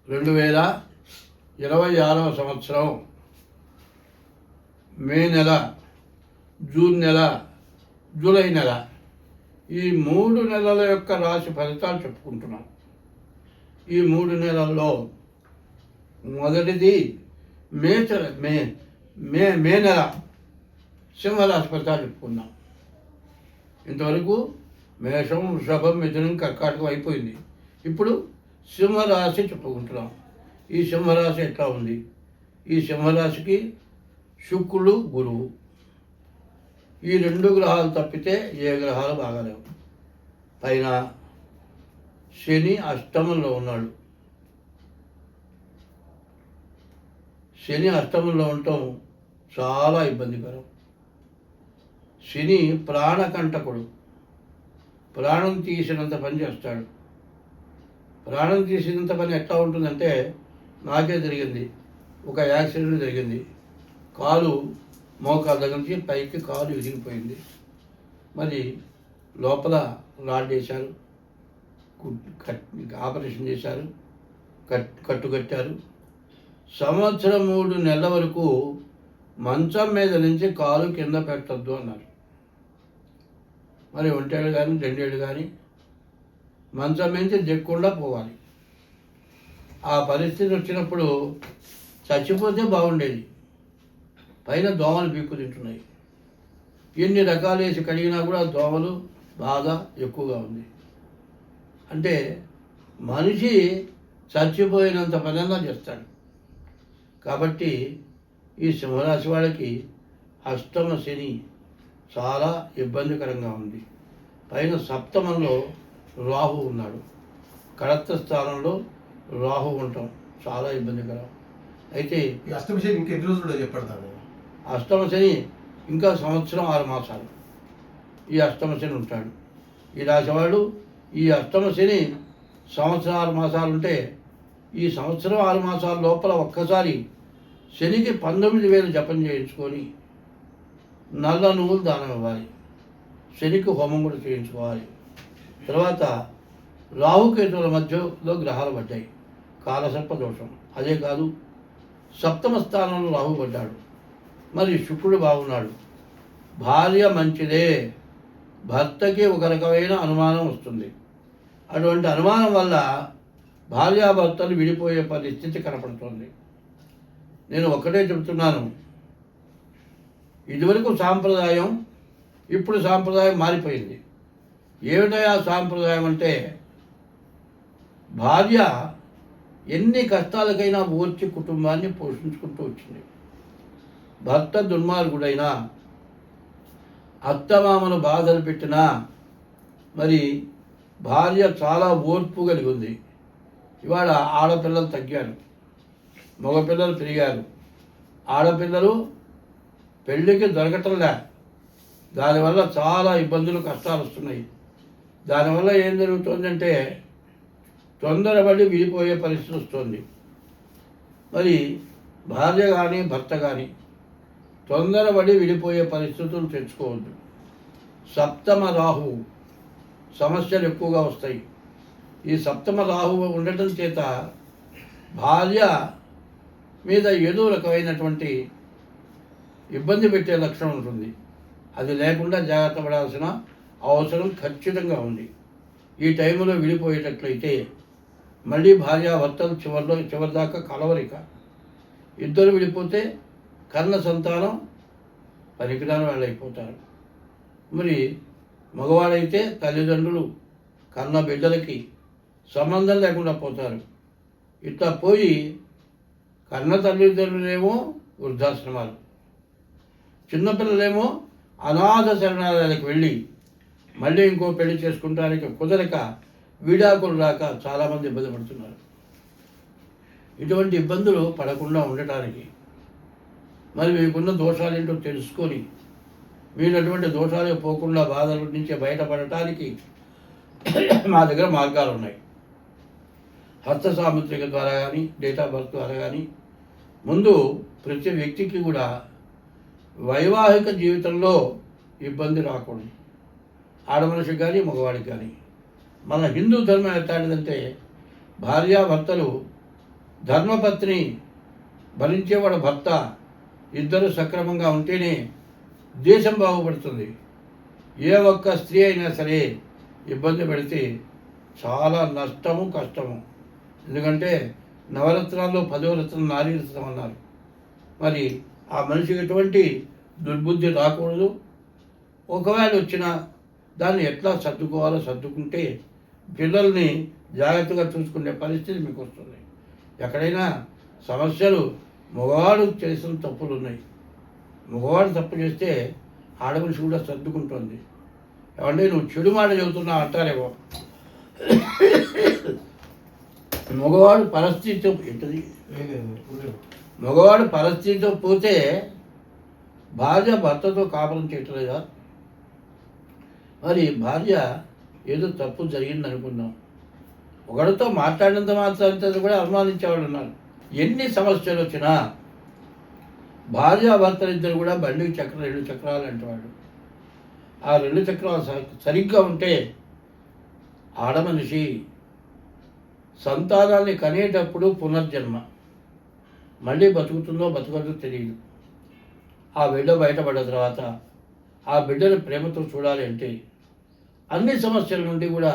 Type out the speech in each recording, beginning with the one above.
2026 సంవత్సరం మే నెల, జూన్ నెల, జూలై నెల, ఈ 3 నెలల యొక్క రాశి ఫలితాలు చెప్పుకుంటున్నాం. ఈ 3 నెలల్లో మొదటిది మే నెల సింహరాశి ఫలితాలు చెప్పుకున్నాం. ఇంతవరకు మేషం, వృషభం, మిథునం, కర్కాటకం అయిపోయింది. ఇప్పుడు సింహరాశి చెప్పుకుంటున్నాం. ఈ సింహరాశి ఎట్లా ఉంది? ఈ సింహరాశికి శుక్రుడు, గురువు, ఈ 2 గ్రహాలు తప్పితే ఏ గ్రహాలు బాగాలేవు. పైన శని అష్టమంలో ఉన్నాడు. శని అష్టమంలో ఉండటం చాలా ఇబ్బందికరం. శని ప్రాణకంటకుడు, ప్రాణం తీసినంత పని చేస్తాడు. ప్రాణం తీసినంత పని ఎట్లా ఉంటుందంటే, నాకే జరిగింది. ఒక యాక్సిడెంట్ జరిగింది. కాలు మోకాలు దగ్గర నుంచి పైకి కాలు విరిగిపోయింది. మరి లోపల రాడ్ వేశారు, ఆపరేషన్ చేశారు, కట్టుకట్టారు. సంవత్సరం 3 నెలల వరకు మంచం మీద నుంచి కాలు కింద పెట్టద్దు అన్నారు. మరి 1 ఏళ్ళు కానీ 2 ఏళ్ళు కానీ మంచం నుంచి దిక్కుండా పోవాలి. ఆ పరిస్థితి వచ్చినప్పుడు చచ్చిపోతే బాగుండేది. పైన దోమలు పీక్కు తింటున్నాయి. ఎన్ని రకాలు వేసి కడిగినా కూడా దోమలు బాగా ఎక్కువగా ఉంది. అంటే మనిషి చచ్చిపోయినంత పనంగా చేస్తాడు. కాబట్టి ఈ సింహరాశి వాళ్ళకి అష్టమ శని చాలా ఇబ్బందికరంగా ఉంది. పైన సప్తమంలో రాహు ఉన్నాడు. కడత్త స్థానంలో రాహు ఉండటం చాలా ఇబ్బందికరం. అయితే ఈ అష్టమ శని ఇంకా ఎన్ని రోజుల్లో చెప్పడతాను? అష్టమ శని ఇంకా సంవత్సరం 6 మాసాలు ఈ అష్టమ శని ఉంటాడు. ఈ రాశివాళ్ళు ఈ అష్టమ శని సంవత్సరం 6 మాసాలు ఉంటే, ఈ సంవత్సరం 6 మాసాల లోపల ఒక్కసారి శనికి 19,000 జపం చేయించుకొని నల్ల నువ్వులు దానం ఇవ్వాలి. శనికి హోమం కూడా చేయించుకోవాలి. తర్వాత రాహుకేతువుల మధ్యలో గ్రహాలు పడ్డాయి, కాలసర్ప దోషం. అదే కాదు, సప్తమ స్థానంలో రాహు పడ్డాడు. మరి శుక్రుడు బాగున్నాడు. భార్య మంచిదే, భర్తకి ఒక రకమైన అనుమానం వస్తుంది. అటువంటి అనుమానం వల్ల భార్యాభర్తలు విడిపోయే పరిస్థితి కనపడుతుంది. నేను ఒక్కటే చెబుతున్నాను, ఇదివరకు సాంప్రదాయం, ఇప్పుడు సాంప్రదాయం మారిపోయింది. ఏమిటయా సాంప్రదాయం అంటే, భార్య ఎన్ని కష్టాలకైనా ఓర్చి కుటుంబాన్ని పోషించుకుంటూ వచ్చింది. భర్త దుర్మార్గుడైనా, అత్తమామను బాధలు పెట్టినా మరి భార్య చాలా ఓర్పు కలిగి ఉంది. ఇవాళ ఆడపిల్లలు తగ్గారు, మగపిల్లలు పెరిగారు. ఆడపిల్లలు పెళ్ళికి దొరకటంలే. దానివల్ల చాలా ఇబ్బందులు, కష్టాలు వస్తున్నాయి. దానివల్ల ఏం జరుగుతుందంటే, తొందరపడి విడిపోయే పరిస్థితి వస్తుంది. మరి భార్య కానీ భర్త కానీ తొందరపడి విడిపోయే పరిస్థితులు తెచ్చుకోవద్దు. సప్తమ రాహువు సమస్యలు ఎక్కువగా వస్తాయి. ఈ సప్తమ రాహువు ఉండటం చేత భార్య మీద ఏదో రకమైనటువంటి ఇబ్బంది పెట్టే లక్షణం ఉంటుంది. అది లేకుండా జాగ్రత్త పడాల్సిన అవసరం ఖచ్చితంగా ఉంది. ఈ టైంలో విడిపోయేటట్లయితే మళ్ళీ భార్యాభర్తలు చివరి దాకా కలవరిక. ఇద్దరు విడిపోతే కన్న సంతానం పనికిరాని వాళ్ళు అయిపోతారు. మరి మగవాడైతే తల్లిదండ్రులు కన్న బిడ్డలకి సంబంధం లేకుండా పోతారు. ఇట్లా పోయి కన్న తల్లిదండ్రులేమో వృద్ధాశ్రమాలు, చిన్నపిల్లలేమో అనాథ శరణాలయాలకు వెళ్ళి మళ్ళీ ఇంకో పెళ్లి చేసుకుంటానికి కుదరక విడాకులు రాక చాలామంది ఇబ్బంది పడుతున్నారు. ఇటువంటి ఇబ్బందులు పడకుండా ఉండటానికి మరి మీకున్న దోషాలు ఏంటో తెలుసుకొని, మీరు అటువంటి దోషాలు పోకుండా బాధల నుంచి బయటపడటానికి మా దగ్గర మార్గాలు ఉన్నాయి. హస్త సాముద్రిక ద్వారా కానీ, డేట్ ఆఫ్ బర్త్ ద్వారా కానీ. ముందు ప్రతి వ్యక్తికి కూడా వైవాహిక జీవితంలో ఇబ్బంది రాకూడదు, ఆడమనిషికి కానీ మగవాడికి కానీ. మన హిందూ ధర్మం ఎట్లాంటిదంటే, భార్యాభర్తలు ధర్మపత్ని భరించేవాడు భర్త ఇద్దరు సక్రమంగా ఉంటేనే దేశం బాగుపడుతుంది. ఏ ఒక్క స్త్రీ అయినా సరే ఇబ్బంది పెడితే చాలా నష్టము కష్టము. ఎందుకంటే నవరత్నాల్లో 10వ రత్నం నారీరత్నం అన్నారు. మరి ఆ మనిషికి ఎటువంటి దుర్బుద్ధి రాకూడదు. ఒకవేళ వచ్చినా దాన్ని ఎట్లా సర్దుకోవాలో సర్దుకుంటే పిల్లల్ని జాగ్రత్తగా చూసుకునే పరిస్థితి మీకు వస్తుంది. ఎక్కడైనా సమస్యలు మగవాడు చేసిన తప్పులు ఉన్నాయి. మగవాడు తప్పు చేస్తే ఆడమనిషి కూడా సర్దుకుంటుంది. ఏమంటే నువ్వు చెడు మాట చెబుతున్నావు అంటారేమో. మగవాడు పరిస్థితితో ఏంటది మగవాడు పరిస్థితితో పోతే భార్య భర్తతో కాపురం చేయట్లేదా? మరి భార్య ఏదో తప్పు జరిగింది అనుకున్నాం, ఒకరితో మాట్లాడినంత మాత్రంతో కూడా అనుమానించేవాళ్ళు ఉన్నారు. ఎన్ని సమస్యలు వచ్చినా భార్యాభర్తలు ఇద్దరు కూడా బండికి చక్రం 2 చక్రాలు అంటేవాడు. ఆ 2 చక్రాలు సరిగ్గా ఉంటే ఆడమనిషి సంతానాన్ని కనేటప్పుడు పునర్జన్మ, మళ్ళీ బతుకుతుందో బతుకదో తెలియదు. ఆ బిడ్డ బయటపడ్డ తర్వాత ఆ బిడ్డను ప్రేమతో చూడాలి అంటే అన్ని సమస్యల నుండి కూడా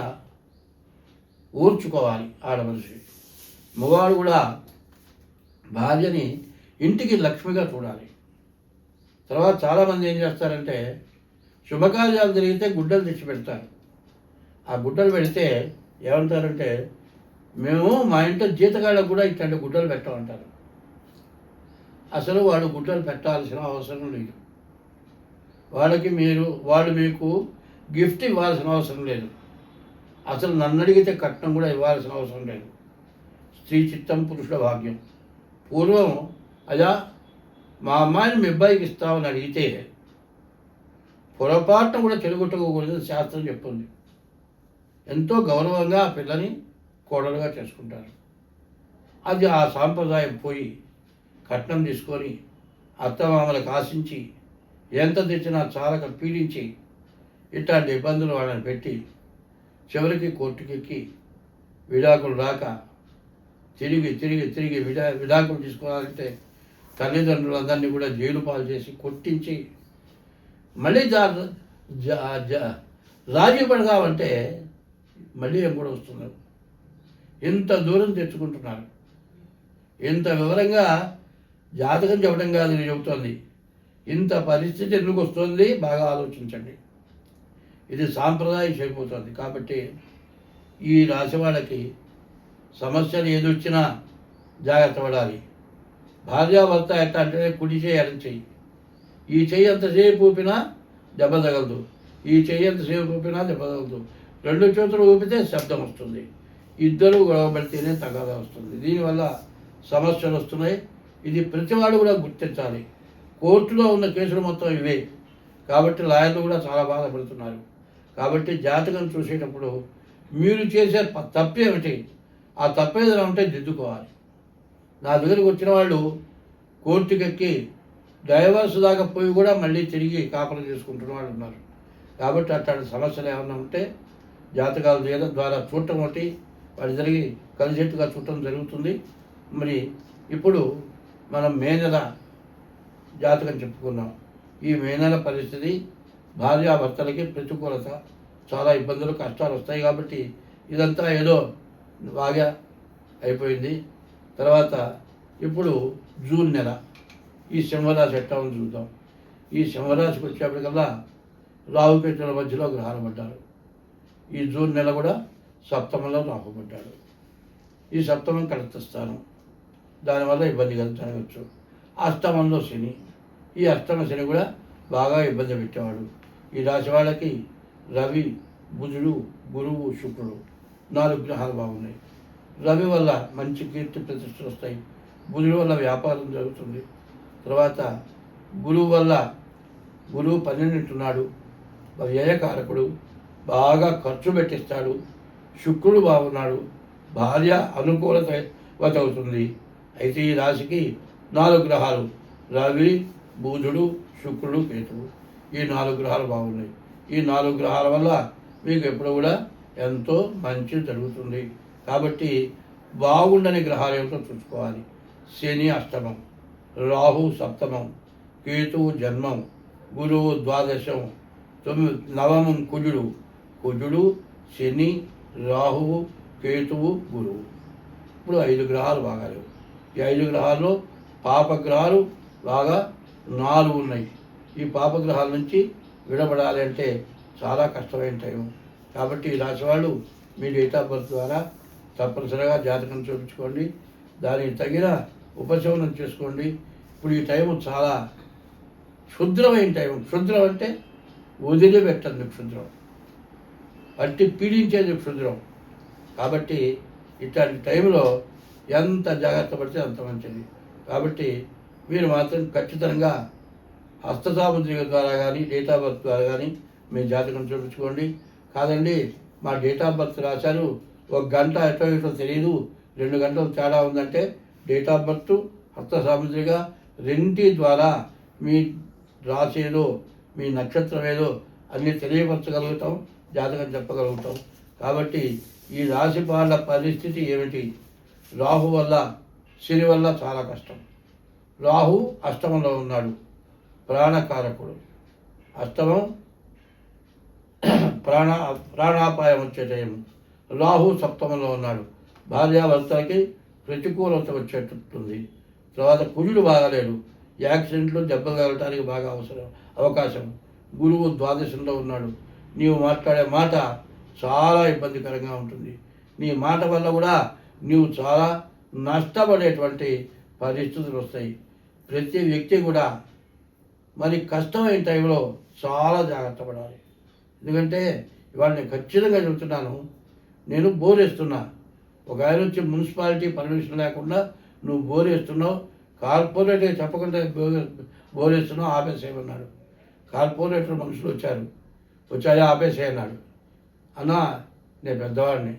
ఊర్చుకోవాలి ఆడమనిషి. మగవాడు కూడా భార్యని ఇంటికి లక్ష్మిగా చూడాలి. తర్వాత చాలామంది ఏం చేస్తారంటే శుభకార్యాలు జరిగితే గుడ్డలు తెచ్చి పెడతారు. ఆ గుడ్డలు పెడితే ఏమంటారంటే మేము మా ఇంట్లో జీతగాళ్ళకు కూడా ఇట్లాంటి గుడ్డలు పెట్టమంటారు. అసలు వాడు గుడ్డలు పెట్టాల్సిన అవసరం లేదు. వాళ్ళు మీకు గిఫ్ట్ ఇవ్వాల్సిన అవసరం లేదు. అసలు నన్ను అడిగితే కట్నం కూడా ఇవ్వాల్సిన అవసరం లేదు. స్త్రీ చిత్తం పురుషుల భాగ్యం. పూర్వం అయ్యా మా అమ్మాయిని మీ అబ్బాయికి ఇస్తామని అడిగితే పొరపాటున కూడా చెడగొట్టుకోకూడదని శాస్త్రం చెప్తుంది. ఎంతో గౌరవంగా ఆ పిల్లని కోడలుగా చేసుకుంటారు. అది ఆ సాంప్రదాయం పోయి కట్నం తీసుకొని అత్తమామలకు ఆశించి ఎంత తెచ్చినా చాలక పీడించి ఇట్లాంటి ఇబ్బందులు వాళ్ళని పెట్టి చివరికి కోర్టుకెక్కి విడాకులు రాక తిరిగి విడాకులు తీసుకోవాలంటే తల్లిదండ్రులందరినీ కూడా జైలు పాలు చేసి కొట్టించి మళ్ళీ రాజీ పడదామంటే మళ్ళీ ఏం కూడా వస్తున్నారు. ఇంత దూరం తెచ్చుకుంటున్నారు. ఇంత వివరంగా జాతకం చెప్పడం కాదు నేను చెబుతోంది. ఇంత పరిస్థితి ఎందుకు వస్తుంది బాగా ఆలోచించండి. ఇది సాంప్రదాయం అయిపోతుంది. కాబట్టి ఈ రాశి వాళ్ళకి సమస్యలు ఏదొచ్చినా జాగ్రత్త పడాలి. భార్యాభర్త ఎట్లా అంటే కుడి చేయి ఎడం చెయ్యి. ఈ చెయ్యి ఎంతసేపు ఊపినా దెబ్బ తగలదు, ఈ చెయ్యి ఎంతసేపు ఊపినా దెబ్బ తగలదు. 2 చేతులు ఊపితే శబ్దం వస్తుంది. ఇద్దరు గొడవ పడితేనే తగాదా వస్తుంది. దీనివల్ల సమస్యలు వస్తున్నాయి. ఇది ప్రతివాడు కూడా గుర్తించాలి. కోర్టులో ఉన్న కేసులు మొత్తం ఇవే. కాబట్టి లాయర్లు కూడా చాలా బాధపడుతున్నారు. కాబట్టి జాతకం చూసేటప్పుడు మీరు చేసే తప్పేమిటి, ఆ తప్పేదైనా ఉంటే దిద్దుకోవాలి. నా దగ్గరికి వచ్చిన వాళ్ళు కోర్టుకెక్కి డైవర్స్ దాకా పోయి కూడా మళ్ళీ తిరిగి కాపురం చేసుకుంటున్న వాళ్ళు ఉన్నారు. కాబట్టి అట్లాంటి సమస్యలు ఏమైనా ఉంటే జాతకాల ద్వారా చూడటం ఒకటి వాళ్ళు జరిగి కలిసేట్టుగా చూడటం జరుగుతుంది. మరి ఇప్పుడు మనం మే నెల జాతకం చెప్పుకున్నాం. ఈ మే నెల పరిస్థితి భార్యాభర్తలకి ప్రతికూలత, చాలా ఇబ్బందులు కష్టాలు వస్తాయి. కాబట్టి ఇదంతా ఏదో బాగా అయిపోయింది. తర్వాత ఇప్పుడు జూన్ నెల ఈ సింహరాశి ఎట్లా ఉంది చూద్దాం. ఈ సింహరాశికి వచ్చేప్పటికల్లా రాహుకేతుల మధ్యలో గ్రహాలు పడ్డారు. ఈ జూన్ నెల కూడా సప్తమంలో రాహు పడ్డాడు. ఈ సప్తమం కడత స్థానం, దానివల్ల ఇబ్బంది జరగచ్చు. అష్టమంలో శని, ఈ అష్టమ శని కూడా బాగా ఇబ్బంది పెట్టేవాడు. ఈ రాశి వాళ్ళకి రవి, బుధుడు, గురువు, శుక్రుడు 4 గ్రహాలు బాగున్నాయి. రవి వల్ల మంచి కీర్తి ప్రతిష్టలు వస్తాయి. బుధుడు వల్ల వ్యాపారం జరుగుతుంది. తర్వాత గురువు 12 ఉన్నాడు, వ్యయకారకుడు, బాగా ఖర్చు పెట్టిస్తాడు. శుక్రుడు బాగున్నాడు, భార్య అనుకూలత అవుతుంది. అయితే ఈ రాశికి 4 గ్రహాలు రవి, బుధుడు, శుక్రుడు, కేతువు, ఈ 4 గ్రహాలు బాగున్నాయి. ఈ 4 గ్రహాల వల్ల మీకు ఎప్పుడు కూడా ఎంతో మంచి జరుగుతుంది. కాబట్టి బాగుండని గ్రహాలు ఏమిటో చూసుకోవాలి. శని అష్టమం, రాహు సప్తమం, కేతువు జన్మం, గురువు ద్వాదశం, నవమం కుజుడు, శని, రాహువు, కేతువు, గురువు. ఇప్పుడు 5 గ్రహాలు బాగాలేవు. ఈ 5 గ్రహాల్లో పాపగ్రహాలు బాగా 4 ఉన్నాయి. ఈ పాపగ్రహాల నుంచి విడబడాలి అంటే చాలా కష్టమైన టైం. కాబట్టి ఈ రాశి వాళ్ళు మీ డేట్ ఆఫ్ బర్త్ ద్వారా తప్పనిసరిగా జాతకం చూపించుకోండి, దానికి తగిన ఉపశమనం చేసుకోండి. ఇప్పుడు ఈ టైం చాలా క్షుద్రమైన టైం. క్షుద్రం అంటే వదిలిపెట్టండి, క్షుద్రం పట్టి పీడించేది క్షుద్రం. కాబట్టి ఇట్లాంటి టైంలో ఎంత జాగ్రత్త పడితే అంత మంచిది. కాబట్టి మీరు మాత్రం ఖచ్చితంగా హస్తసాముద్రిక ద్వారా కానీ డేట్ ఆఫ్ బర్త్ ద్వారా కానీ మీ జాతకం చూపించుకోండి. కాదండి మా డేట్ ఆఫ్ బర్త్ రాశారు, 1 గంట ఎటో తెలియదు, 2 గంటలు తేడా ఉందంటే డేట్ ఆఫ్ బర్త్ హస్తసాముద్రిక రెండింటి ద్వారా మీ రాశి ఏదో మీ నక్షత్రం ఏదో అన్నీ తెలియపరచగలుగుతాం, జాతకం చెప్పగలుగుతాం. కాబట్టి ఈ రాశి వాళ్ళ పరిస్థితి ఏమిటి? రాహు వల్ల, శని వల్ల చాలా కష్టం. రాహు అష్టమంలో ఉన్నాడు, ప్రాణకారకుడు. అష్టమం ప్రాణాపాయం వచ్చే టైం. రాహు సప్తమంలో ఉన్నాడు, భార్యాభర్తలకి ప్రతికూలత వచ్చేటట్టుంది. తర్వాత కుజుడు బాగాలేడు, యాక్సిడెంట్లు దెబ్బలు కలగటానికి బాగా అవకాశం. గురువు ద్వాదశంలో ఉన్నాడు, నీవు మాట్లాడే మాట చాలా ఇబ్బందికరంగా ఉంటుంది. నీ మాట వల్ల కూడా నీవు చాలా నష్టపడేటువంటి పరిస్థితులు వస్తాయి. ప్రతి వ్యక్తి కూడా మరి కష్టమైన టైంలో చాలా జాగ్రత్త పడాలి. ఎందుకంటే ఇవాళ నేను ఖచ్చితంగా చెబుతున్నాను, నేను బోరేస్తున్నా. ఒక ఆయన వచ్చి మున్సిపాలిటీ పర్మిషన్ లేకుండా నువ్వు బోరేస్తున్నావు, కార్పొరేటర్ చెప్పకుండా బోరేస్తున్నావు, ఆపేసేయమన్నాడు. కార్పొరేటర్ మనుషులు వచ్చాయా ఆపేసేయన్నాడు. అన్నా నేను పెద్దవాడిని,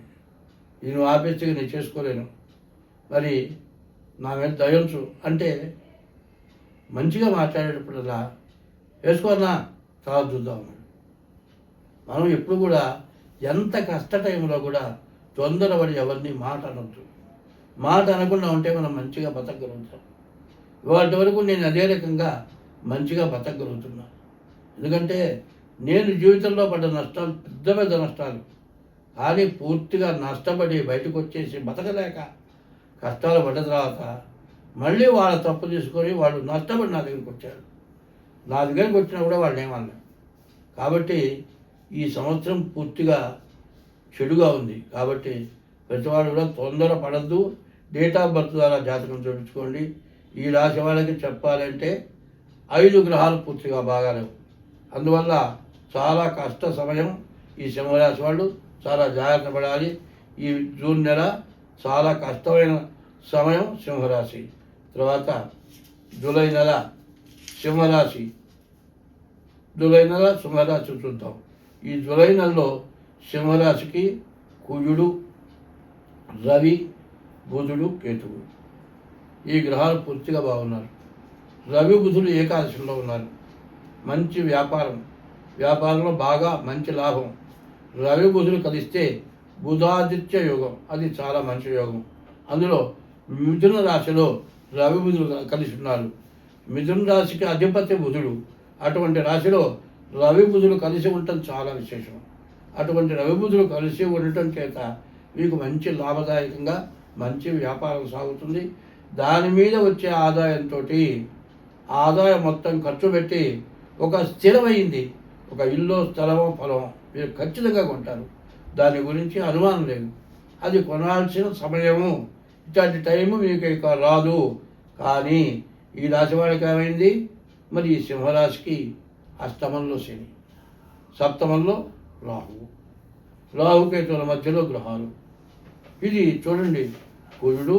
నేను ఆపేస్తే నేను చేసుకోలేను, మరి నా మీద దయించు అంటే మంచిగా మాట్లాడేటప్పుడల్లా వేసుకోన్నా తర్వాత చూద్దాం అన్నాడు. మనం ఎప్పుడు కూడా ఎంత కష్ట టైంలో కూడా తొందరపడి ఎవరిని మాట అనొద్దు. మాట అనకుండా ఉంటే మనం మంచిగా బతకగలుగుతాం. వాటి వరకు నేను అదే రకంగా మంచిగా బతకగలుగుతున్నా. ఎందుకంటే నేను జీవితంలో పడ్డ నష్టాలు పెద్ద నష్టాలు, కానీ పూర్తిగా నష్టపడి బయటకు వచ్చేసి బతకలేక కష్టాలు పడ్డ తర్వాత మళ్ళీ వాళ్ళ తప్పు తీసుకొని వాళ్ళు నష్టపడి నా దగ్గరికి వచ్చారు. నా దగ్గరికి వచ్చినా కూడా వాళ్ళు ఏమన్నా. కాబట్టి ఈ సంవత్సరం పూర్తిగా చెడుగా ఉంది. కాబట్టి ప్రతివాడు కూడా తొందర పడద్దు, డేట్ ఆఫ్ బర్త్ ద్వారా జాతకం చూపించుకోండి. ఈ రాశి వాళ్ళకి చెప్పాలంటే 5 గ్రహాలు పూర్తిగా బాగాలేవు. అందువల్ల చాలా కష్ట సమయం. ఈ సింహరాశి వాళ్ళు చాలా జాగ్రత్త పడాలి. ఈ జూన్ నెల చాలా కష్టమైన సమయం సింహరాశి. తర్వాత జూలై నెల సింహరాశి చూద్దాం. ఈ జూలై నెలలో సింహరాశికి కుజుడు, రవి, బుధుడు, కేతువు ఈ గ్రహాలు పూర్తిగా బాగున్నారు. రవి బుధుడు ఏకాదశిలో ఉన్నారు. మంచి వ్యాపారంలో బాగా మంచి లాభం. రవి బుధుడు కలిస్తే బుధాదిత్య యోగం, అది చాలా మంచి యోగం. అందులో మిథున రాశిలో రవి బుధుడు కలిసి ఉన్నారు. మిథున రాశికి అధిపతి బుధుడు. అటువంటి రాశిలో రవి బుధుడు కలిసి ఉండటం చాలా విశేషం. అటువంటి రవి బుధుడు కలిసి ఉండటం చేత మీకు మంచి లాభదాయకంగా మంచి వ్యాపారం సాగుతుంది. దాని మీద వచ్చే ఆదాయంతో ఆదాయం మొత్తం ఖర్చు పెట్టి ఒక స్థిరమైంది ఒక ఇల్లు, స్థలమో, పొలమో మీరు ఖచ్చితంగా కొంటారు. దాని గురించి అనుమానం లేదు. అది కొనాల్సిన సమయము, ఇట్లాంటి టైము మీకు ఇక రాదు. కానీ ఈ రాశి వాడికి ఏమైంది? మరి ఈ సింహరాశికి అష్టమంలో శని, సప్తమంలో రాహుకేతువుల మధ్యలో గ్రహాలు. ఇది చూడండి, కుజుడు,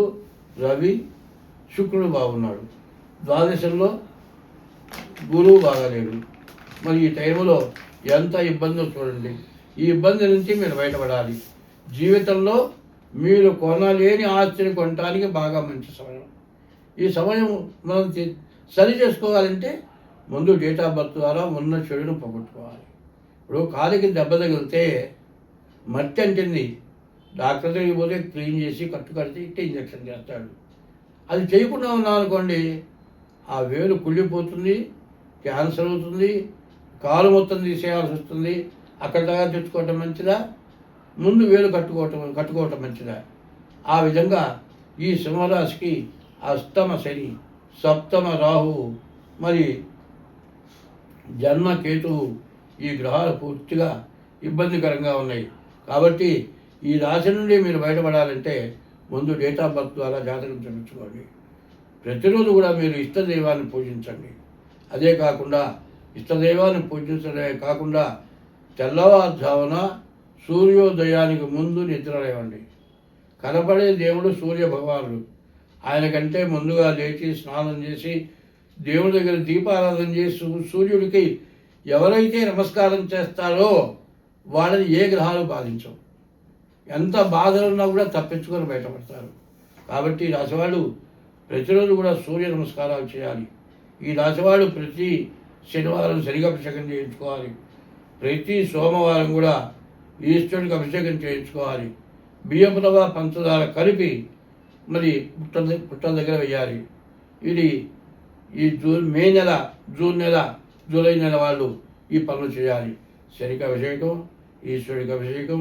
రవి, శుక్రుడు బాగున్నాడు. ద్వాదశంలో గురువు బాగాలేడు. మరి ఈ టైంలో ఎంత ఇబ్బందో చూడండి. ఈ ఇబ్బంది నుంచి మీరు బయటపడాలి. జీవితంలో మీరు కొనలేని ఆస్తిని కొనడానికి బాగా మంచి సమయం. ఈ సమయం మనం సరి చేసుకోవాలంటే ముందు డేట్ ఆఫ్ బర్త్ ద్వారా ఉన్న చెడును పోగొట్టుకోవాలి. ఇప్పుడు కాలికి దెబ్బ తగిలితే మట్టి అంటింది, డాక్టర్ దగ్గరికి పోతే క్లీన్ చేసి కట్టు కడితే ఇట్టే ఇంజక్షన్ చేస్తాడు. అది చేయకుండా ఉన్నాం అనుకోండి, ఆ వేలు కుళ్ళిపోతుంది, క్యాన్సర్ అవుతుంది, కాలు మొత్తం తీసేయాల్సి వస్తుంది. అక్కడ దాకా తెచ్చుకోవటం మంచిదా, ముందు వేలు కట్టుకోవటం మంచిదా? ఆ విధంగా ఈ సింహరాశికి అష్టమ శని, సప్తమ రాహు, మరి జన్మ కేతువు, ఈ గ్రహాలు పూర్తిగా ఇబ్బందికరంగా ఉన్నాయి. కాబట్టి ఈ రాశి నుండి మీరు బయటపడాలంటే ముందు డేట్ ఆఫ్ బర్త్ ద్వారా జాతకం చూపించుకోండి. ప్రతిరోజు కూడా మీరు ఇష్టదైవాన్ని పూజించండి. అదే కాకుండా ఇష్టదైవాన్ని పూజించడమే కాకుండా తెల్లవారుజామున సూర్యోదయానికి ముందు నిద్ర లేవండి. కనపడే దేవుడు సూర్య భగవానుడు. ఆయన కంటే ముందుగా లేచి స్నానం చేసి దేవుడి దగ్గర దీపారాధన చేసి సూర్యుడికి ఎవరైతే నమస్కారం చేస్తారో వాళ్ళని ఏ గ్రహాలు బాధించవు. ఎంత బాధలున్నా కూడా తప్పించుకొని బయటపడతారు. కాబట్టి ఈ రాశివాళ్ళు ప్రతిరోజు కూడా సూర్య నమస్కారాలు చేయాలి. ఈ రాశివాళ్ళు ప్రతి శనివారం శనికి అభిషేకం చేయించుకోవాలి. ప్రతి సోమవారం కూడా ఈశ్వరుడికి అభిషేకం చేయించుకోవాలి. బియ్యపు రవ్వ పంచదార కలిపి మరి పుట్ట దగ్గర వేయాలి. ఇది ఈ జూన్ నెల జూలై నెల వాళ్ళు ఈ పనులు చేయాలి. శనికి అభిషేకం, ఈశ్వరుడికి అభిషేకం,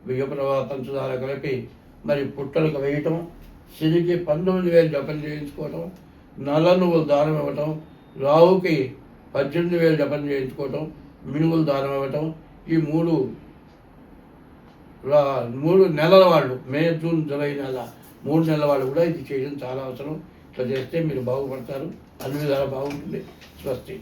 బియ్యపు రవ్వ పంచదార కలిపి మరి పుట్టలకు వేయటం, శనికి 19,000 జపం చేయించుకోవటం, నల్ల నువ్వులు దానం ఇవ్వటం, రావుకి 18,000 జపం చేయించుకోవటం, మినుగులు దానం ఇవ్వటం. ఈ మూడు నెలల వాళ్ళు, మే జూన్ జూలై నెల 3 నెలల వాళ్ళు కూడా ఇది చేయడం చాలా అవసరం. ఇట్లా చేస్తే మీరు బాగుపడతారు, అన్ని విధాలా బాగుంటుంది. స్వస్తి.